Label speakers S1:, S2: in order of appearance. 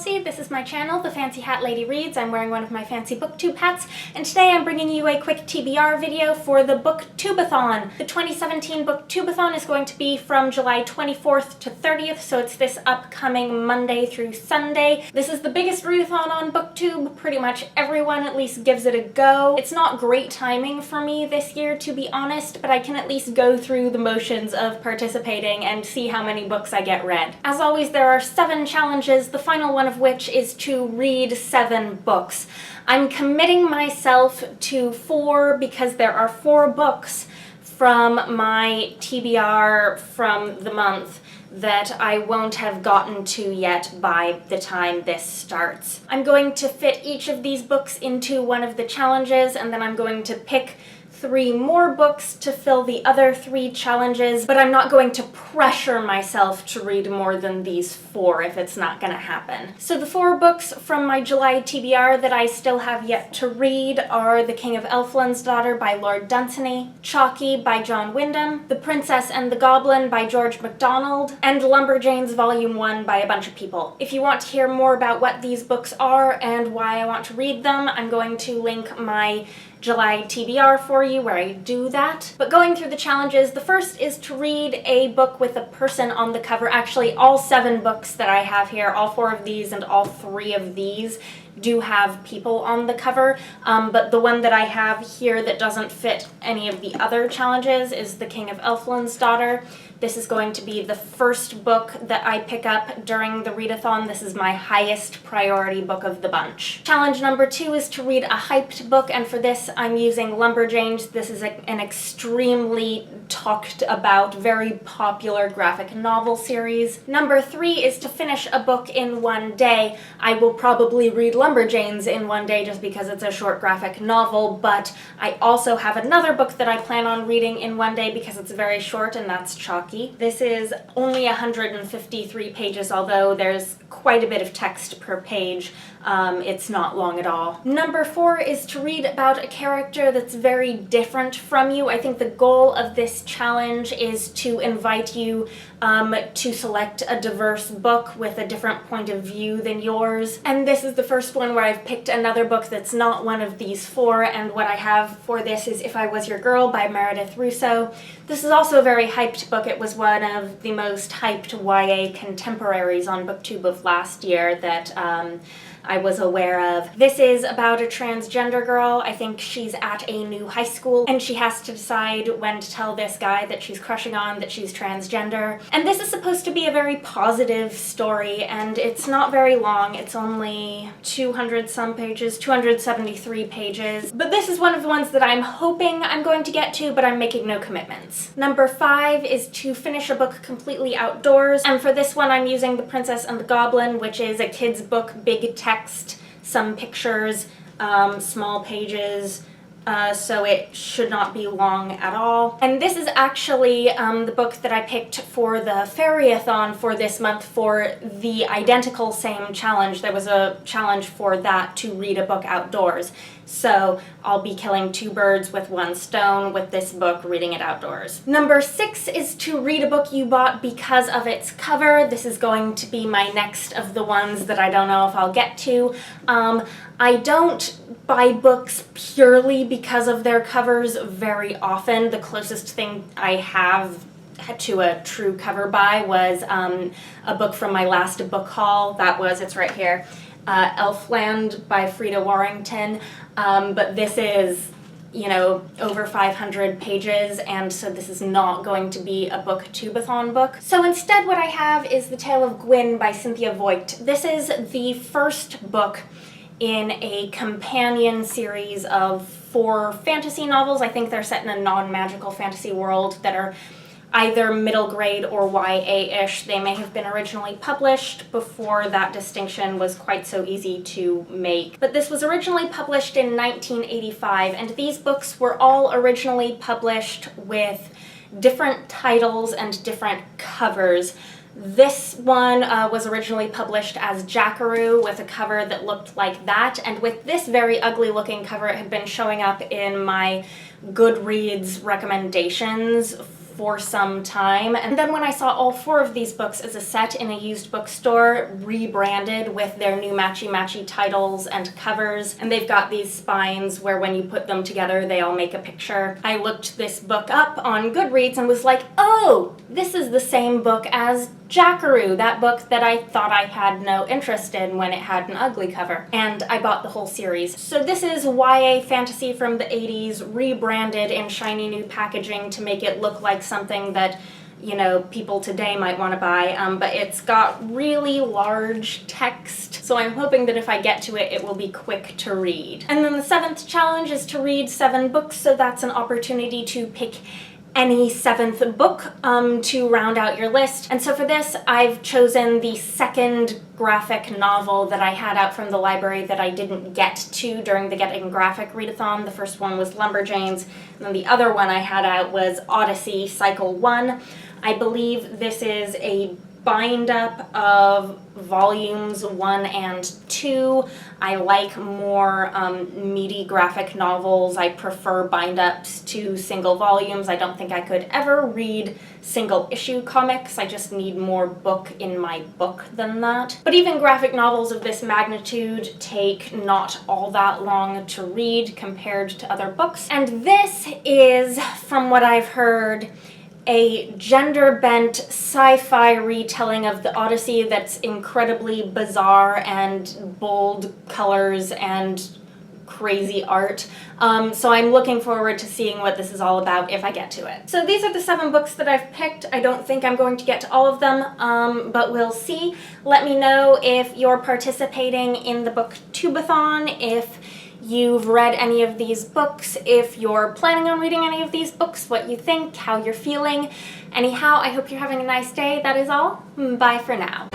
S1: see, this is my channel, The Fancy Hat Lady Reads. I'm wearing one of my fancy booktube hats, and today I'm bringing you a quick TBR video for the Booktube-A-Thon. The 2017 Booktube-A-Thon is going to be from July 24th to 30th, so it's this upcoming Monday through Sunday. This is the biggest readathon on Booktube. Pretty much everyone at least gives it a go. It's not great timing for me this year, to be honest, but I can at least go through the motions of participating and see how many books I get read. As always, there are 7 challenges, the final one of which is to read 7 books. I'm committing myself to 4 because there are 4 books from my TBR from the month that I won't have gotten to yet by the time this starts. I'm going to fit each of these books into one of the challenges, and then I'm going to pick 3 more books to fill the other 3 challenges, but I'm not going to pressure myself to read more than these 4 if it's not gonna happen. So the 4 books from my July TBR that I still have yet to read are The King of Elfland's Daughter by Lord Dunsany, Chocky by John Wyndham, The Princess and the Goblin by George MacDonald, and Lumberjanes Volume 1 by a bunch of people. If you want to hear more about what these books are and why I want to read them, I'm going to link my July TBR for you where I do that. But going through the challenges, the first is to read a book with a person on the cover. Actually, all 7 books that I have here, all 4 of these and all 3 of these do have people on the cover, but the one that I have here that doesn't fit any of the other challenges is The King of Elfland's Daughter. This is going to be the first book that I pick up during the readathon. This is my highest priority book of the bunch. Challenge number 2 is to read a hyped book, and for this I'm using Lumberjanes. This is an extremely talked about, very popular graphic novel series. Number 3 is to finish a book in one day. I will probably read Lumberjanes in one day just because it's a short graphic novel, but I also have another book that I plan on reading in one day because it's very short, and that's Chocky. This is only 153 pages, although there's quite a bit of text per page. It's not long at all. Number 4 is to read about a character that's very different from you. I think the goal of this challenge is to invite you to select a diverse book with a different point of view than yours. And this is the first one where I've picked another book that's not one of these 4, and what I have for this is If I Was Your Girl by Meredith Russo. This is also a very hyped book. It was one of the most hyped YA contemporaries on Booktube of last year that I was aware of. This is about a transgender girl. I think she's at a new high school, and she has to decide when to tell this guy that she's crushing on that she's transgender. And this is supposed to be a very positive story, and it's not very long. It's only 200 some pages, 273 pages. But this is one of the ones that I'm hoping I'm going to get to, but I'm making no commitments. Number 5 is to finish a book completely outdoors, and for this one I'm using The Princess and the Goblin, which is a kid's book, big text, some pictures, small pages, so it should not be long at all. And this is actually the book that I picked for the Fairy-a-thon for this month for the identical same challenge. There was a challenge for that to read a book outdoors. So I'll be killing 2 birds with 1 stone with this book, reading it outdoors. Number 6 is to read a book you bought because of its cover. This is going to be my next of the ones that I don't know if I'll get to. I don't buy books purely because of their covers very often. The closest thing I have to a true cover buy was a book from my last book haul. It's right here, Elfland by Frida Warrington, but this is, you know, over 500 pages, and so this is not going to be a Booktube-A-Thon book. So instead what I have is The Tale of Gwyn by Cynthia Voigt. This is the first book in a companion series of 4 fantasy novels. I think they're set in a non-magical fantasy world that are either middle grade or YA-ish. They may have been originally published before that distinction was quite so easy to make. But this was originally published in 1985, and these books were all originally published with different titles and different covers. This one was originally published as Jackaroo with a cover that looked like that, and with this very ugly looking cover it had been showing up in my Goodreads recommendations for some time. And then when I saw all 4 of these books as a set in a used bookstore, rebranded with their new matchy-matchy titles and covers, and they've got these spines where when you put them together they all make a picture, I looked this book up on Goodreads and was like, oh, this is the same book as Jackaroo, that book that I thought I had no interest in when it had an ugly cover. And I bought the whole series. So this is YA fantasy from the 80s, rebranded in shiny new packaging to make it look like something that, you know, people today might want to buy, but it's got really large text, so I'm hoping that if I get to it, it will be quick to read. And then the 7th challenge is to read 7 books, so that's an opportunity to pick any 7th book to round out your list. And so for this, I've chosen the 2nd graphic novel that I had out from the library that I didn't get to during the Getting Graphic readathon. The first one was Lumberjanes, and then the other one I had out was ODY-C Cycle 1. I believe this is a bind-up of volumes 1 and 2. I like more meaty graphic novels. I prefer bind-ups to single volumes. I don't think I could ever read single-issue comics. I just need more book in my book than that. But even graphic novels of this magnitude take not all that long to read compared to other books. And this is, from what I've heard, a gender-bent sci-fi retelling of the Odyssey that's incredibly bizarre and bold colors and crazy art. So I'm looking forward to seeing what this is all about if I get to it. So these are the 7 books that I've picked. I don't think I'm going to get to all of them, but we'll see. Let me know if you're participating in the Booktube-A-Thon, if you've read any of these books, if you're planning on reading any of these books, what you think, how you're feeling. Anyhow, I hope you're having a nice day. That is all. Bye for now.